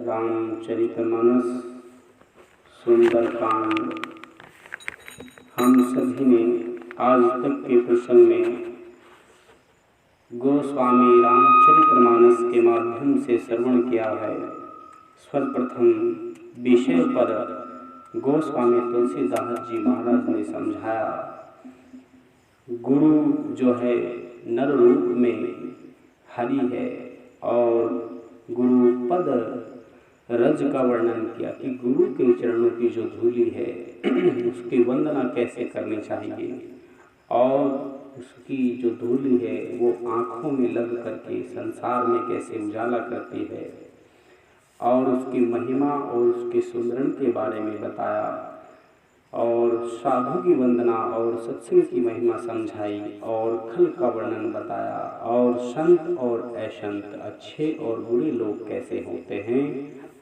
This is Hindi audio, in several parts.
रामचरितमानस सुंदरकांड। हम सभी ने आज तक के प्रसंग में गोस्वामी रामचरितमानस के माध्यम से श्रवण किया है। सर्वप्रथम विषय पर गोस्वामी तुलसीदास जी महाराज ने समझाया। गुरु जो है नर रूप में हरि है और गुरु पद रज का वर्णन किया कि गुरु के चरणों की जो धूलि है उसकी वंदना कैसे करनी चाहिए और उसकी जो धूलि है वो आँखों में लग करके संसार में कैसे उजाला करती है और उसकी महिमा और उसके सुमरण के बारे में बताया और साधु की वंदना और सत्संग की महिमा समझाई और खल का वर्णन बताया और संत और असंत अच्छे और बुरे लोग कैसे होते हैं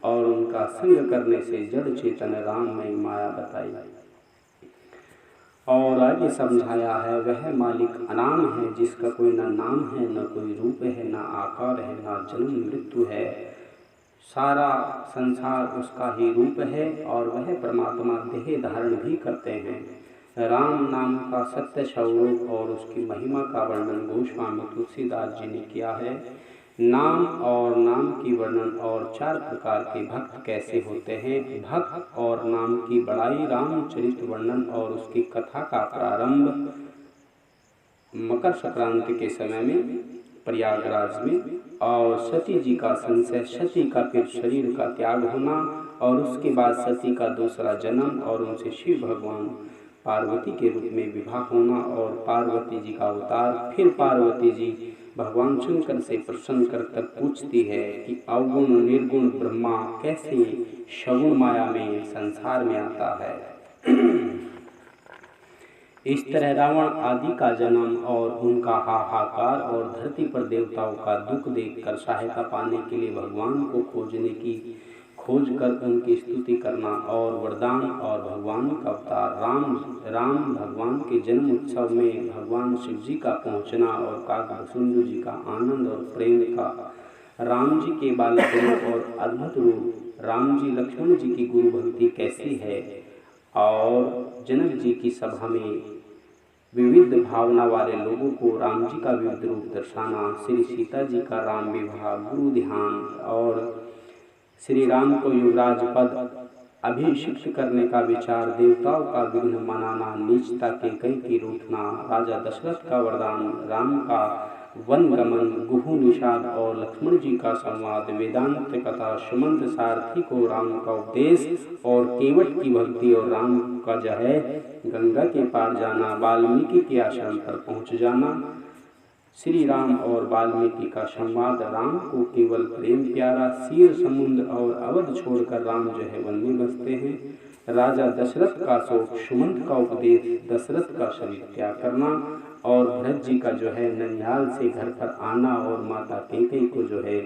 और उनका संग करने से जड़ चेतन राममय माया बताई और आगे समझाया है वह मालिक अनाम है जिसका कोई न नाम है न कोई रूप है न आकार है न जन्म मृत्यु है। सारा संसार उसका ही रूप है और वह परमात्मा देह धारण भी करते हैं। राम नाम का सत्य स्वरूप और उसकी महिमा का वर्णन गोस्वामी तुलसीदास जी ने किया है। नाम और नाम की वर्णन और चार प्रकार के भक्त कैसे होते हैं, भक्त और नाम की बड़ाई, रामचरित वर्णन और उसकी कथा का प्रारंभ मकर संक्रांति के समय में प्रयागराज में और सती जी का संशय, सती का फिर शरीर का त्याग होना और उसके बाद सती का दूसरा जन्म और उनसे शिव भगवान पार्वती के रूप में विवाह होना और पार्वती जी का अवतार। फिर पार्वती जी भगवान शंकर से प्रसन्न कर पूछती है कि अवगुण निर्गुण ब्रह्मा कैसे सगुण माया में संसार में आता है। इस तरह रावण आदि का जन्म और उनका हाहाकार और धरती पर देवताओं का दुख देखकर सहायता पाने के लिए भगवान को खोज कर उनकी स्तुति करना और वरदान और भगवान का अवतार राम भगवान के जन्म उत्सव में भगवान शिव जी का पहुंचना और काकभुसुंड जी का आनंद और प्रेम का, राम जी के बालपन और अद्भुत रूप, राम जी लक्ष्मण जी की गुरु भक्ति कैसी है और जनक जी की सभा में विविध भावना वाले लोगों को राम जी का विविध रूप दर्शाना, श्री सीता जी का राम विवाह, गुरु ध्यान और श्री राम को युवराज पद अभिषिक्त करने का विचार, देवताओं का विघ्न मनाना, नीचता के कई की रूठना, राजा दशरथ का वरदान, राम का वन गमन, गुहु निषाद और लक्ष्मण जी का संवाद, वेदांत कथा, सुमंत सारथी को राम का उपदेश और केवट की भक्ति और राम का जो है गंगा के पार जाना, वाल्मीकि के आश्रम पर पहुंच जाना, श्री राम और वाल्मीकि का संवाद, राम को केवल प्रेम प्यारा, सीर समुद्र और अवध छोड़कर राम जो है वन में बसते हैं, राजा दशरथ का शोक, सुमंत का उपदेश, दशरथ का शरीर त्याग करना और भरत जी का जो है ननिहाल से घर पर आना और माता कैकेयी को जो है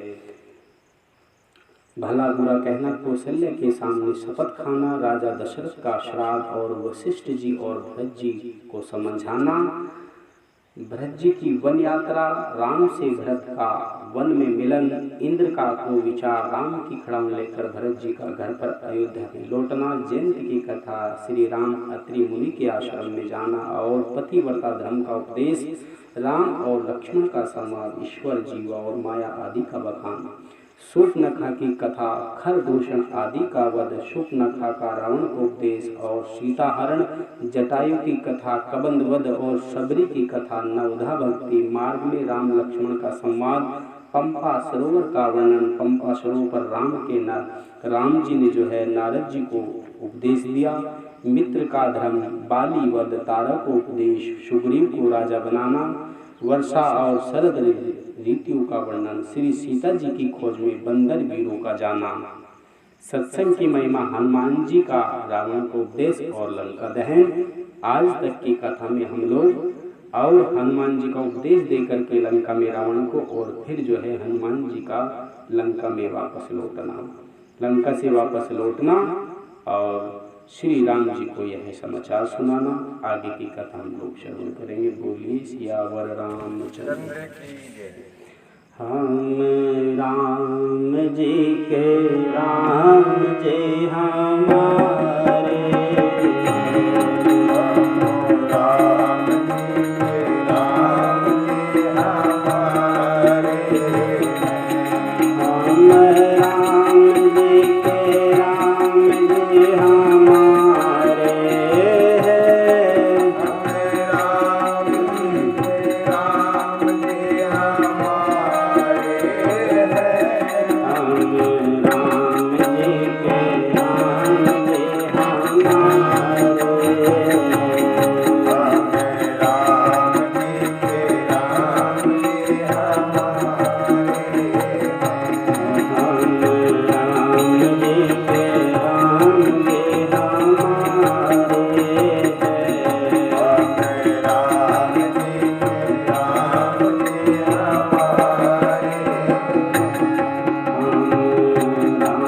भला बुरा कहना, कौशल्य के सामने शपथ खाना, राजा दशरथ का श्राद्ध और वशिष्ठ जी और भरत जी को समझाना, भरत जी की वन यात्रा, राम से भरत का वन में मिलन, इंद्र का को विचार, राम की खड़ाउन लेकर भरत जी का घर पर अयोध्या में लौटना, जयंती की कथा, श्री राम अत्रि मुनि के आश्रम में जाना और पतिव्रता धर्म का उपदेश, राम और लक्ष्मण का संवाद, ईश्वर जीव और माया आदि का बखान, शूर्पणखा की कथा, खरदूषण आदि का वध, शूर्पणखा का रावण को उपदेश और सीताहरण, जटायु की कथा, कबंध वध और शबरी की कथा, नवधा भक्ति, मार्ग में राम लक्ष्मण का संवाद, पंपा सरोवर का वर्णन, पंपा सरोवर पर राम जी ने जो है नारद जी को उपदेश दिया, मित्र का धर्म, बाली वध, तारक को उपदेश, सुग्रीव को राजा बनाना, वर्षा और शरद ऋतु का वर्णन, श्री सीता जी की खोज में बंदर वीरों का जाना, सत्संग की महिमा, हनुमान जी का रावण को उपदेश और लंका दहन। आज तक की कथा में हम लोग और हनुमान जी का उपदेश देकर के लंका में रावण को, और फिर जो है हनुमान जी का लंका में वापस लौटना, लंका से वापस लौटना और श्री राम जी को यह समाचार सुनाना। आगे की कथा हम लोग श्रवण करेंगे। बोलिए सियावर रामचंद्र की जय। हम राम जी के राम जी हमारे, राम जी के राम जी हमारे, हम राम जी के राम जी हमारे हैं, हम राम जी के राम जी हमारे हैं, हम राम जी के राम जी हमारे, हम राम जी के राम जी हमारे, हम राम जी के राम जी हमारे हैं, हम राम जी के राम जी हमारे, हम राम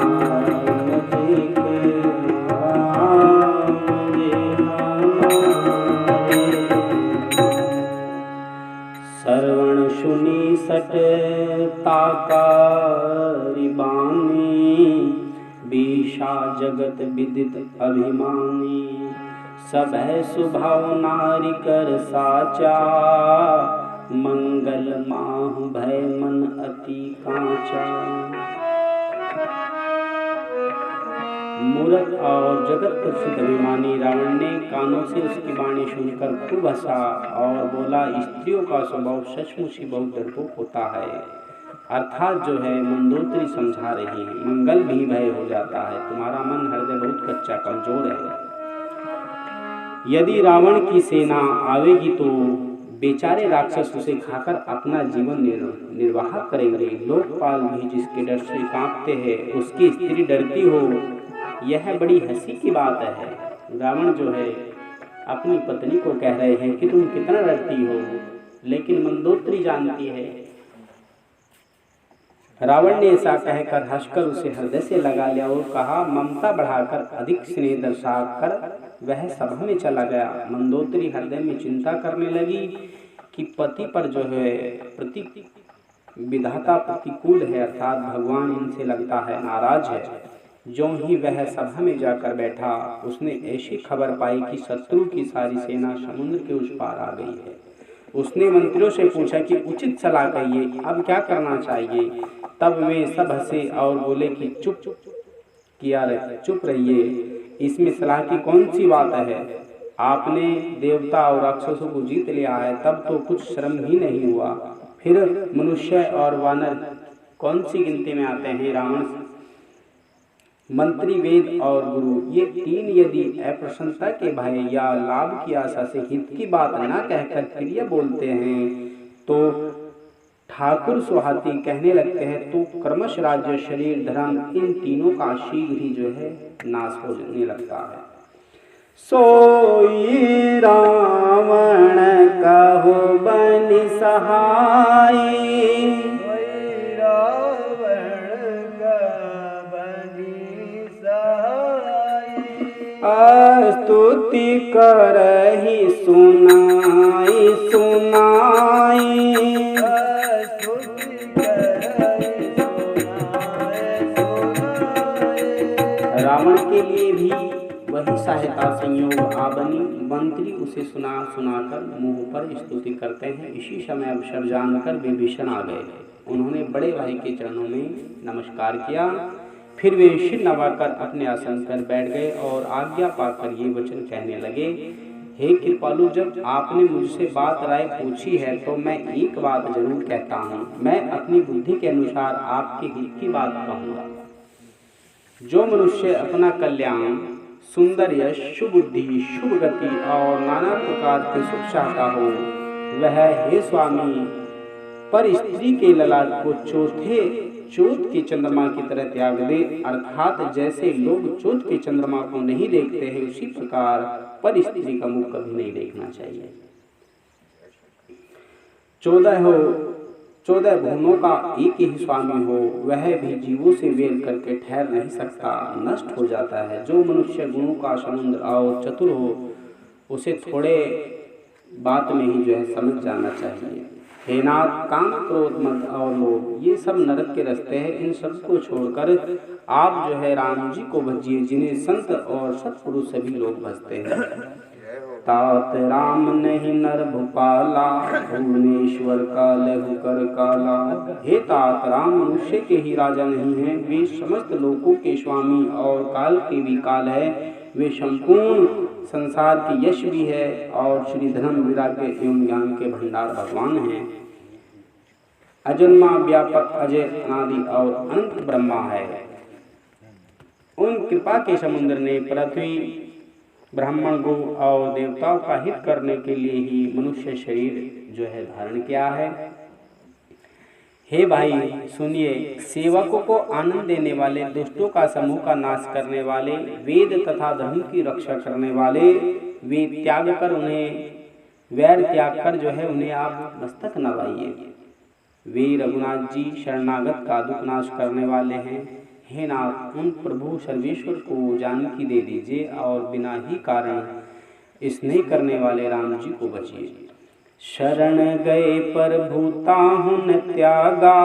जी के राम जी हमारे। श्रवण सुनी सट ताकारी बानी, बीषा जगत विदित अभिमानी, सब है स्वभाव नारी कर साचा, मंगल माहु भय मन अति कांचा। मूर्ख और जगत प्रसिद्ध अभिमानी रावण ने कानों से उसकी वाणी सुनकर खूब हंसा और बोला, स्त्रियों का स्वभाव सचमुच ही बहुत डरपोक होता है। अर्थात जो है मंदोदरी समझा रही है, मंगल भी भय हो जाता है, तुम्हारा मन हृदय बहुत कच्चा कमजोर है। यदि रावण की सेना आवेगी तो बेचारे राक्षस उसे खाकर अपना जीवन निर्वाह करेंगे। लोकपाल भी जिसके डर से कांपते हैं, उसकी स्त्री डरती हो, यह बड़ी हंसी की बात है। रावण जो है अपनी पत्नी को कह रहे हैं कि तुम कितना डरती हो, लेकिन मंदोदरी जानती है। रावण ने ऐसा कहकर हंसकर उसे हृदय से लगा लिया और कहा, ममता बढ़ाकर अधिक स्नेह दर्शाकर वह सभा में चला गया। मंदोदरी हृदय में चिंता करने लगी कि पति पर जो है विधाता प्रतिकूल है, अर्थात भगवान इनसे लगता है नाराज है। जो ही वह सभा में जाकर बैठा, उसने ऐसी खबर पाई कि शत्रु की सारी सेना समुद्र के उस पार आ गई है। उसने मंत्रियों से पूछा कि उचित सलाह कहिए, अब क्या करना चाहिए। तब वे सब हंसे और बोले कि चुप रहिए, इसमें सलाह की कौन सी बात है। आपने देवता और राक्षसों को जीत लिया है, तब तो कुछ श्रम ही नहीं हुआ, फिर मनुष्य और वानर कौन सी गिनती में आते हैं। रावण, मंत्री, वेद और गुरु, ये तीन यदि अप्रसन्नता के भय या लाभ की आशा से हित की बात न कहकर प्रिय बोलते हैं, तो ठाकुर सुहाती कहने लगते हैं, तो क्रमश राज्य, शरीर, धर्म, इन तीनों का शीघ्र ही जो है नाश होने लगता है। सोई रावण कहो बनि सहाई, रावण स्तुति करहि सुनाई सुनाई, रावण के लिए भी वही सहायता संयोग आ बनी। मंत्री उसे सुना सुनाकर मुंह पर स्तुति करते हैं। इसी समय अवसर जानकर विभीषण आ गए। उन्होंने बड़े भाई के चरणों में नमस्कार किया। फिर वे सिर नवाकर अपने आसन पर बैठ गए और आज्ञा पाकर ये वचन कहने लगे, हे कृपालु, जब आपने मुझसे बात राय पूछी है तो मैं एक बात जरूर कहता हूँ। मैं अपनी बुद्धि के अनुसार आपके हित की बात कहूँगा। जो मनुष्य अपना कल्याण, सुंदर यश, शुभ बुद्धि, शुभ गति और नाना प्रकार के सुख चाहता हो, वह हे स्वामी पर स्त्री के ललाट को चोट के चंद्रमा की तरह त्याग दे। अर्थात जैसे लोग चोट के चंद्रमा को नहीं देखते हैं, उसी प्रकार पर स्त्री का मुख कभी नहीं देखना चाहिए। 14 भुवनों का एक ही स्वामी हो, वह भी जीवों से वेल करके ठहर नहीं सकता, नष्ट हो जाता है। जो मनुष्य गुणों का समुद्र और चतुर हो, उसे थोड़े बात में ही जो है समझ जाना चाहिए। हे नाथ, काम, क्रोध, मद और लोभ, ये सब नरक के रास्ते हैं। इन सब को छोड़कर आप जो है राम जी को भजिए, जिन्हें संत और सत्पुरुष सभी लोग भजते हैं। तात राम नहीं नर भूपाला, भुवनेश्वर का लहु कर काला। हे तात, राम मनुष्य के ही राजा नहीं है, वे समस्त लोकों के स्वामी और काल के भी काल है। वे संपूर्ण संसार की यश भी है और श्री धर्म, वैराग्य एवं ज्ञान के भंडार भगवान हैं। अजन्मा, व्यापक, अजय, अनादि और अनंत ब्रह्मा है। उन कृपा के समुद्र ने पृथ्वी, ब्राह्मण, गो और देवताओं का हित करने के लिए ही मनुष्य शरीर जो है धारण किया है। हे भाई सुनिए, सेवकों को आनंद देने वाले, दुष्टों का समूह का नाश करने वाले, वेद तथा धर्म की रक्षा करने वाले, वे त्याग कर उन्हें वैर त्याग कर जो है उन्हें आप मस्तक नवाइए। वे रघुनाथ जी शरणागत का दुख नाश करने वाले हैं। हे नाथ, उन प्रभु सर्वेश्वर को जानकी दे दीजिए और बिना ही कारण स्नेह करने वाले राम जी को बचिए। शरण गए पर भूताहुं न त्यागा,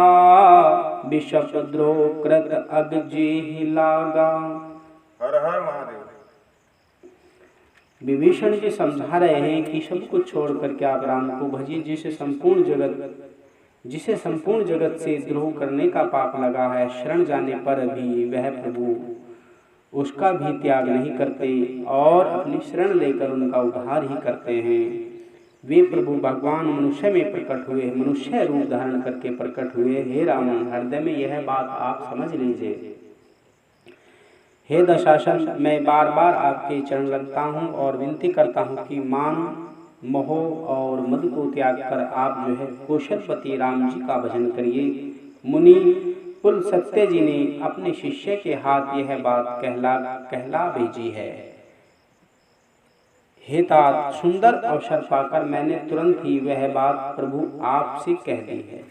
विषप द्रोह कृत अग जेहि लागा। हर हर महादेव। विभीषण जी समझा रहे हैं कि सब कुछ छोड़ करके आप राम को भजिए, जिसे संपूर्ण जगत से द्रोह करने का पाप लगा है। शरण जाने पर भी वह प्रभु उसका भी त्याग नहीं करते और अपनी शरण लेकर उनका उद्धार ही करते हैं। वे प्रभु भगवान मनुष्य में प्रकट हुए, मनुष्य रूप धारण करके प्रकट हुए। हे रावण, हृदय में यह बात आप समझ लीजिए। हे दशासन, मैं बार बार आपके चरण लगता हूँ और विनती करता हूँ कि मान, मोह और मद को त्याग कर आप जो है कौशलपति राम जी का भजन करिए। मुनि कुल सत्य जी ने अपने शिष्य के हाथ यह बात कहला भेजी है। हे तात, सुंदर अवसर पाकर मैंने तुरंत ही वह बात प्रभु आपसे कह दी है।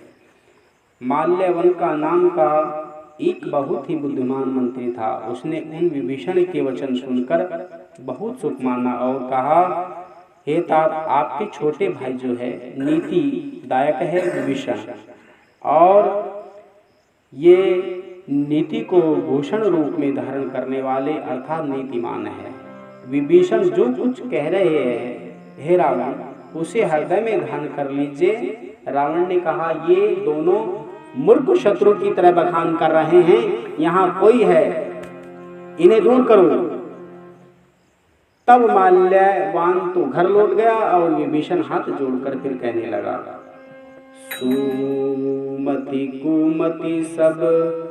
माल्यवन का नाम का एक बहुत ही बुद्धिमान मंत्री था। उसने उन विभीषण के वचन सुनकर बहुत सुख माना और कहा, हे तात, आपके छोटे भाई जो है नीति दायक है विभीषण, और ये नीति को भूषण रूप में धारण करने वाले अर्थात नीतिमान है। विभीषण जो कुछ कह रहे हैं हे रावण, उसे हृदय में धारण कर लीजिए। रावण ने कहा, ये दोनों मूर्ख शत्रु की तरह बखान कर रहे हैं, यहाँ कोई है, इन्हें दूर करो। तब माल्यवान तो घर लौट गया और विभीषण हाथ जोड़कर फिर कहने लगा, सुमति कुमति सब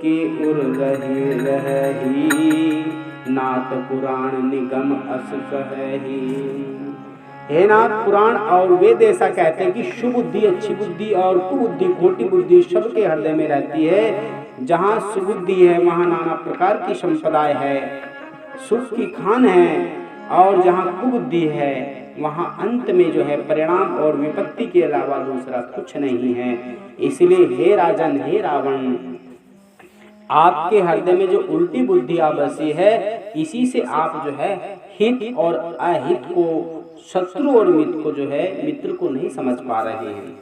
के उर रही, नाथ पुराण निगम अस कही। हे नाथ, पुराण और वेद ऐसा कहते हैं कि शुभ बुद्धि, अच्छी बुद्धि और कुबुद्धि, खोटी बुद्धि सबके हृदय में रहती है। जहाँ सुबुद्धि है वहाँ नाना प्रकार की संपदाएं है, सुख की खान है, और जहाँ कुबुद्धि है वहाँ अंत में जो है परिणाम और विपत्ति के अलावा दूसरा कुछ नहीं है। इसलिए हे राजन, हे रावण, आपके हृदय में जो उल्टी बुद्धि आ बसी है, इसी से आप जो है हित और अहित को, शत्रु और मित्र को जो है मित्र को नहीं समझ पा रहे हैं।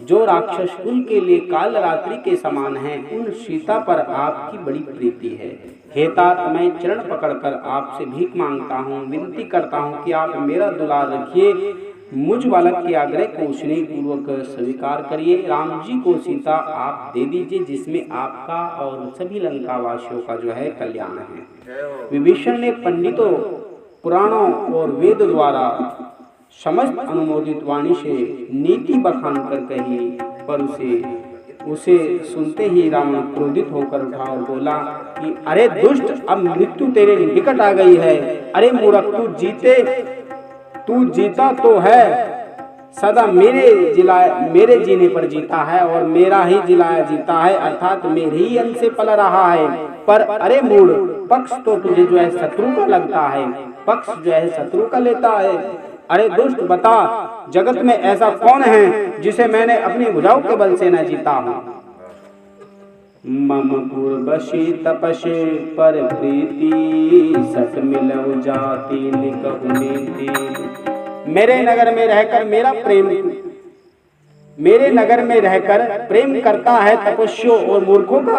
जो राक्षस कुल के लिए काल रात्रि के समान हैं, उन सीता पर आपकी बड़ी प्रीति है। हे तात, मैं चरण पकड़कर आपसे भीख मांगता हूँ, विनती करता हूँ कि आप मेरा दुलार रखिए। मुझ बालक के आग्रह को स्नेह पूर्वक स्वीकार करिए। राम जी को सीता आप दे दीजिए, जिसमें आपका और सभी लंका वासियों का जो है कल्याण है। विभीषण ने पंडितों, पुराणों और वेद द्वारा समस्त अनुमोदित वाणी से नीति बखान कर कही, पर उसे सुनते ही रावण क्रोधित होकर उठा और बोला कि अरे दुष्ट, अब मृत्यु तेरे निकट आ गई है। अरे मूर्ख, तू जीता तो है, सदा मेरे जीने पर जीता है और मेरा ही जिलाया जीता है, अर्थात मेरे ही अंश से पल रहा है। पर अरे मूढ़, पक्ष तो तुझे जो है शत्रु का लगता है, पक्ष जो है शत्रु का लेता है। अरे दुष्ट, बता, जगत में ऐसा कौन है जिसे मैंने अपनी भुजाओं के बल से न जीता हूँ। मम पूर्वशी तपसे पर प्रीति, सट मिलऊ जाति निकहु नीति। मेरे नगर में रहकर प्रेम करता है तपस्वियों और मूर्खों का,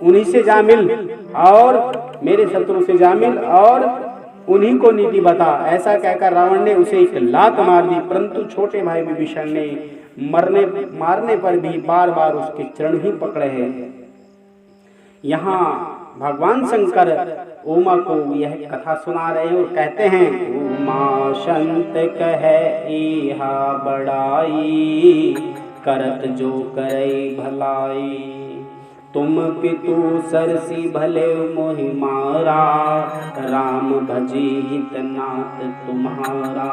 उन्हीं से जा मिल और मेरे शत्रु से जा मिल और उन्हीं को नीति बता। ऐसा कहकर रावण ने उसे एक लात मार दी, परंतु छोटे भाई विभीषण ने मारने पर भी बार बार उसके चरण ही पकड़े हैं। यहाँ भगवान शंकर उमा को यह कथा सुना रहे हैं और कहते हैं, उमा संत कहे इहा बड़ाई, करत जो करे भलाई। तुम पितु सरसी भले मोहि मारा, राम भजी हित नाथ तुम्हारा।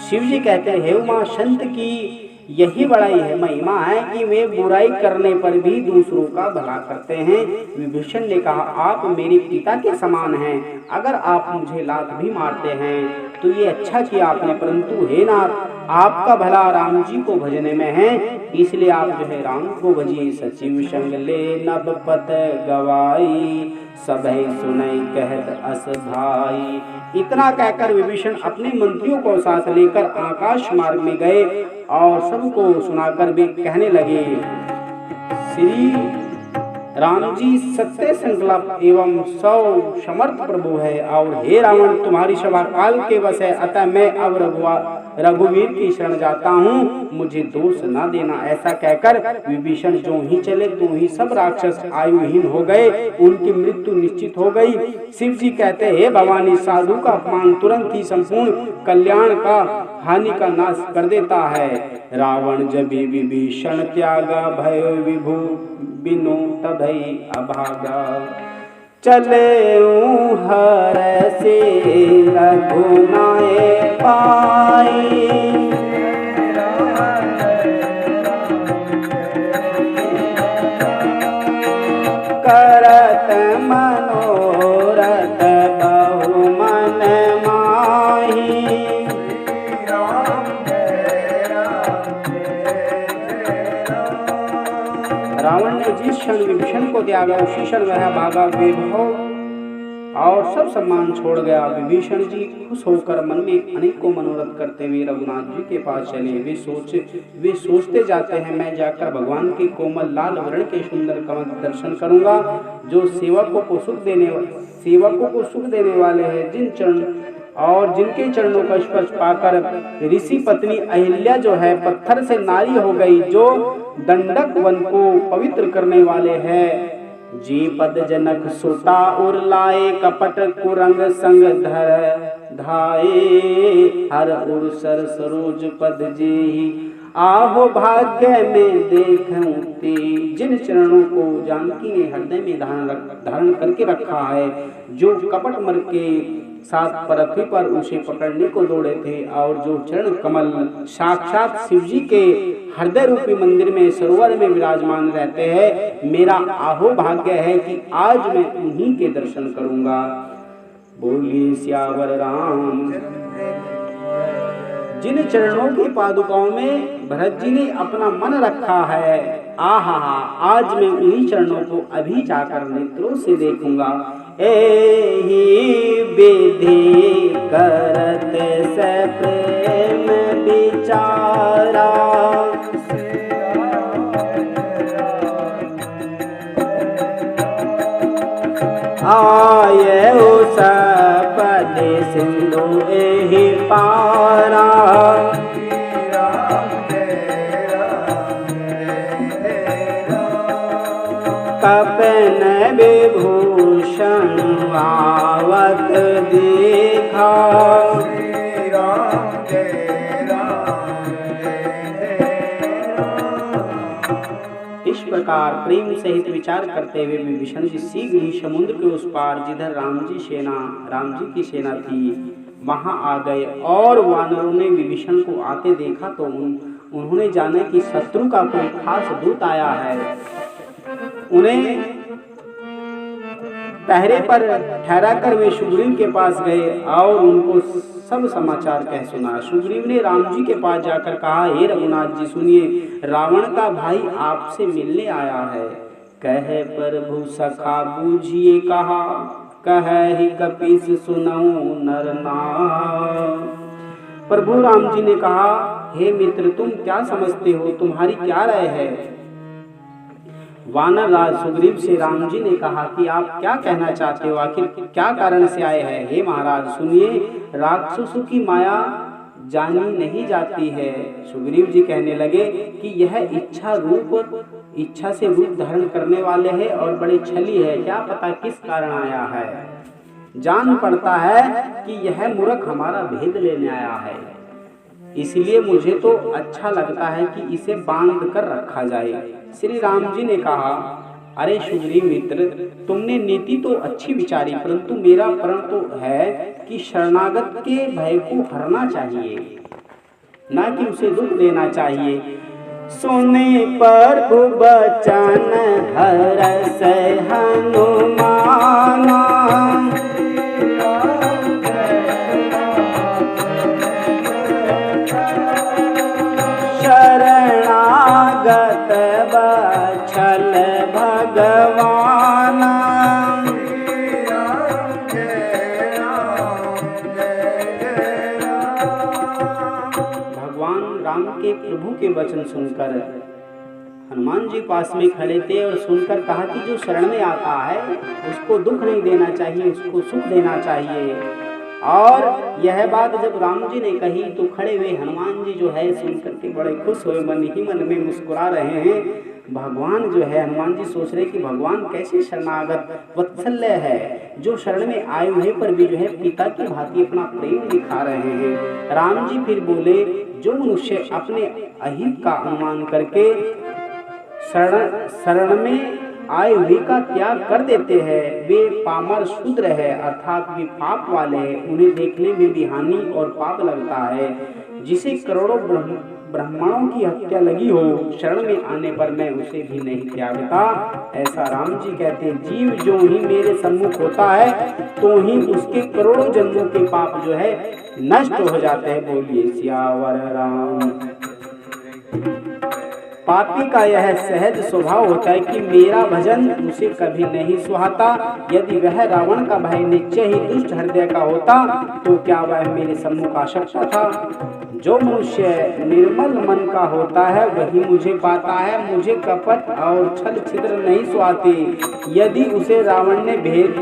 शिव जी कहते हैं, हे उमा, संत की यही बड़ाई है, महिमा है कि वे बुराई करने पर भी दूसरों का भला करते हैं। विभीषण ने कहा, आप मेरे पिता के समान हैं, अगर आप मुझे लात भी मारते हैं तो ये अच्छा किया आपने, परंतु हे नाथ, आपका भला राम जी को भजने में है, इसलिए आप जो है राम को भजिए। सचिव संग ले नभ पत गवाई, सबहि सुनई कहत अस भाई। इतना कहकर विभीषण अपने मंत्रियों को साथ लेकर आकाश मार्ग में गए और सबको सुनाकर वे कहने लगे, श्री राम जी सत्य संकल्प एवं सौ समर्थ प्रभु है, और हे रावण, तुम्हारी सभा काल के वश है, अतः मैं अब रघुवीर की शरण जाता हूँ, मुझे दोष न देना। ऐसा कहकर विभीषण जो ही चले तो ही सब राक्षस आयुहीन हो गए, उनकी मृत्यु निश्चित हो गई। शिव जी कहते, हे भवानी, साधु का अपमान तुरंत ही संपूर्ण कल्याण का, हानि का नाश कर देता है। रावण जब विभीषण त्यागा, भय विभु बिनु तभई अभागा। चले हर से रघुनाए पाई, करत मनोरथ बहु मन माही। रावण ने जिस क्षण विभीषण को त्यागा, उसी क्षण वह भागा, वैभव और सब सम्मान छोड़ गया। विभीषण जी खुश होकर मन में अनेकों मनोरथ करते हुए रघुनाथ जी के पास चले। वे सोचते जाते हैं, मैं जाकर भगवान के कोमल लाल वर्ण के सुंदर कमल दर्शन करूंगा, जो सेवकों को सुख देने वाले हैं। जिनके चरणों का स्पर्श पाकर ऋषि पत्नी अहिल्या जो है पत्थर से नारी हो गई, जो दंडक वन को पवित्र करने वाले हैं। जी पद जनक सुता उर लाए, कपट कुरंग संग धर धाये, हर उर सर सरोज पद जेहि, आहो भाग्य में देखूं ते। जिन चरणों को जानकी ने हृदय में धारण करके रखा है, जो कपट मर के साथ पृथ्वी पर उसे पकड़ने को दौड़े थे, और जो चरण कमल साक्षात शिव जी के हृदय रूपी मंदिर में सरोवर में विराजमान रहते हैं, मेरा आहो भाग्य है कि आज मैं उन्हीं के दर्शन करूंगा। बोलिए सियावर राम जिन चरणों की पादुकाओं में भरत जी ने अपना मन रखा है, आहा आज मैं उन्हीं चरणों को अभी जाकर नेत्रों से देखूंगा। एहि विधि करत से प्रेम विचारा, आये सपद सिंधु एहि पारा, कपन विभूषण आवत देखा, इस प्रकार प्रेम सहित विचार करते हुए विभीषण जी शीघ्र ही समुद्र के उस पार जिधर राम जी की सेना थी वहां आ गए। और वानरों ने विभीषण को आते देखा तो उन्होंने जाना कि शत्रु का कोई खास दूत आया है। उन्हें पहरे पर ठहरा कर वे सुग्रीव के पास गए और उनको सब समाचार कह सुना। सुग्रीव ने राम जी के पास जाकर कहा, हे रघुनाथ जी सुनिए, रावण का भाई आपसे मिलने आया है। कहे प्रभु सखा बूझिए कहा, कहे कपीस सुनऊ नर नाम। प्रभु राम जी ने कहा, हे मित्र तुम क्या समझते हो, तुम्हारी क्या राय है। वानर राज सुग्रीव से राम जी ने कहा कि आप क्या कहना चाहते हो, आखिर क्या कारण से आए हैं। हे महाराज सुनिए, राक्षसों की माया जानी नहीं जाती है। सुग्रीव जी कहने लगे कि यह इच्छा से रूप धारण करने वाले हैं और बड़े छली है, क्या पता किस कारण आया है। जान पड़ता है कि यह मूर्ख हमारा भेद लेने आया है, इसलिए मुझे तो अच्छा लगता है कि इसे बांध कर रखा जाए। श्री राम जी ने कहा, अरे सुग्रीव मित्र, तुमने नीति तो अच्छी विचारी, परंतु मेरा प्रण तो है कि शरणागत के भय को हरना चाहिए, ना कि उसे दुख देना चाहिए। सुने पर बचन हरस हनुमाना, शरणागत बछल भगवान। भगवान राम के प्रभु के वचन सुनकर हनुमान जी पास में खड़े थे और सुनकर कहा कि जो शरण में आता है उसको दुख नहीं देना चाहिए, उसको सुख देना चाहिए। और यह बात जब राम जी ने कही तो खड़े हुए हनुमान जी जो है सुनकर के बड़े खुश हुए, मन ही मन में मुस्कुरा रहे हैं। भगवान जो है, हनुमान जी सोच रहे कि भगवान कैसे शरणागत वत्सल्य है, जो शरण में आए हुए पर भी जो है पिता की भांति अपना प्रेम दिखा रहे हैं। राम जी फिर बोले, जो मनुष्य अपने अहित का अनुमान करके शरण में आए हुए का त्याग कर देते हैं, वे पामर शूद्र है, अर्थात वे पाप वाले हैं। उन्हें देखने में भी हानि और पाप लगता है। जिसे करोड़ों ब्राह्मणों की हत्या लगी हो, शरण में आने पर मैं उसे भी नहीं त्यागता। ऐसा राम जी कहते हैं, जीव जो ही मेरे सम्मुख होता है तो ही उसके करोड़ों जन्मों के पाप जो है नष्ट हो जाते हैं। बोलिए सियावर राम। पापी का यह सहज स्वभाव होता है कि मेरा भजन उसे कभी नहीं सुहाता। यदि वह रावण का भाई निश्चय ही दुष्ट हृदय का होता तो क्या वह मेरे सम्मुख आ सकता था। जो मनुष्य निर्मल मन का होता है वही मुझे पाता है। मुझे कपट और छल छिद्र नहीं सुहाते। यदि उसे रावण ने भेद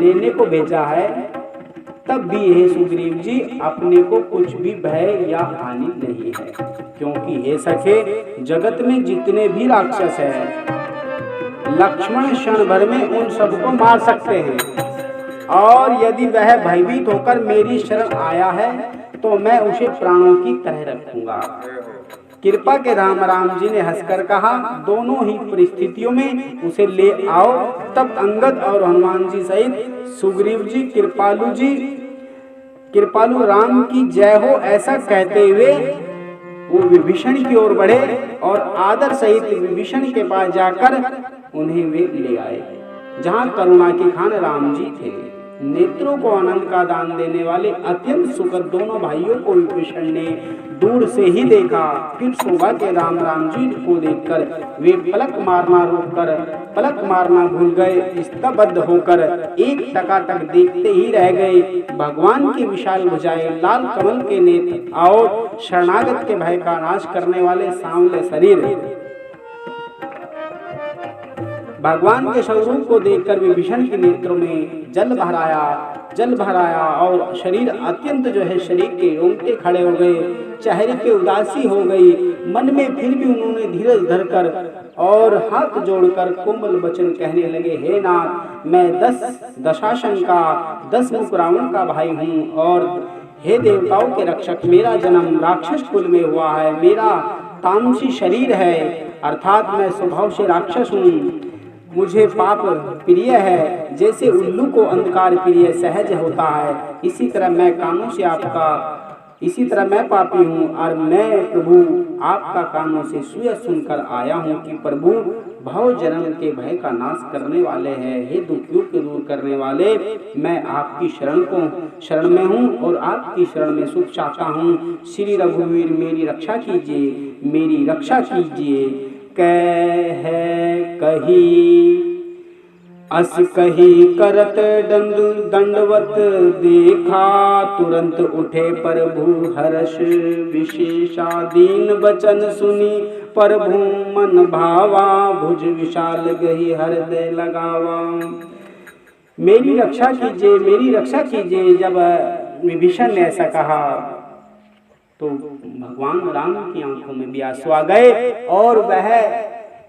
लेने को भेजा है तब भी हे सुग्रीव जी अपने को कुछ भी भय या हानि नहीं है, क्योंकि हे सखे जगत में जितने भी राक्षस हैं लक्ष्मण क्षण भर में उन सबको मार सकते हैं। और यदि वह भयभीत होकर मेरी शरण आया है तो मैं उसे प्राणों की तरह रखूंगा। कृपा के राम जी ने हंसकर कहा, दोनों ही परिस्थितियों में उसे ले आओ। तब अंगद और हनुमान जी सहित सुग्रीव जी कृपालु राम की जय हो ऐसा कहते हुए वो विभीषण की ओर बढ़े और आदर सहित विभीषण के पास जाकर उन्हें वे ले आए, जहाँ करुणा के खान राम जी थे। नेत्रों को आनंद का दान देने वाले अत्यंत सुखद दोनों भाइयों को विभीषण ने दूर से ही देखा। फिर शोभा के राम जी को देखकर वे पलक मारना भूल गए। स्तब्ध होकर एक टकाटक देखते ही रह गए। भगवान की विशाल भुजाएं, लाल कमल के नेत्र और शरणागत के भय का नाश करने वाले सांवले शरीर, भगवान के स्वरूप को देखकर विभीषण के नेत्रों में जल भर आया और शरीर अत्यंत शरीर के रोंगटे खड़े हो गए, चेहरे पे उदासी हो गई। मन में फिर भी उन्होंने धीरज धरकर और हाथ जोड़कर कोमल वचन कहने लगे, हे नाथ, मैं दशासन का 10 मुख रावण का भाई हूँ और हे देवताओं के रक्षक, मेरा जन्म राक्षस कुल में हुआ है। मेरा तामसी शरीर है, अर्थात मैं स्वभाव से राक्षस हूँ। मुझे पाप प्रिय है, जैसे उल्लू को अंधकार प्रिय सहज होता है, इसी तरह मैं पापी हूँ और मैं प्रभु आपका कानों से सुय सुनकर आया हूँ कि प्रभु भव जन्म के भय का नाश करने वाले हैं। हे दुखियों को दूर करने वाले, मैं आपकी शरण में हूँ और आपकी शरण में सुख चाहता हूँ। श्री रघुवीर मेरी रक्षा कीजिए। कह कही अस कही करत दंडवत देखा, तुरंत उठे प्रभु हर्ष विशेषा। दीन बचन सुनी प्रभु मन भावा, भुज विशाल गही हृदय लगावा। मेरी रक्षा कीजिए। जब विभीषण ने ऐसा कहा तो भगवान राम की आंखों में भी आंसू आ गए और वह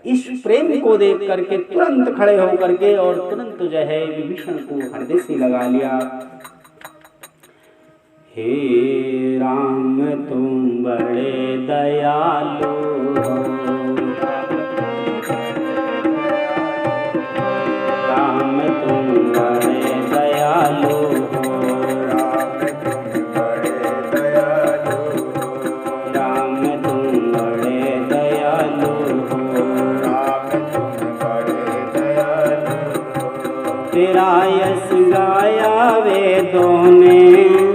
इस प्रेम को देख करके तुरंत खड़े होकर के और तुरंत विभीषण को हृदय से लगा लिया। हे राम तुम बड़े दयालु हो, राम तुम बड़े दयालु हो, तेरा यश गाया वेदों ने,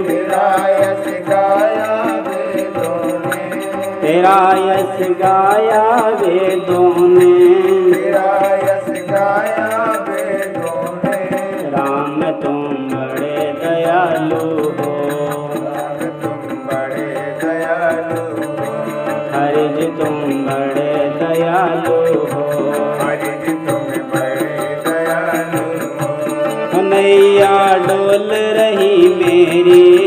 तेरा यश गाया वेदों ने, राम तुम बड़े दयालु हो, हरिज तुम बड़े दयालु हो। नैया डोल रही मेरी,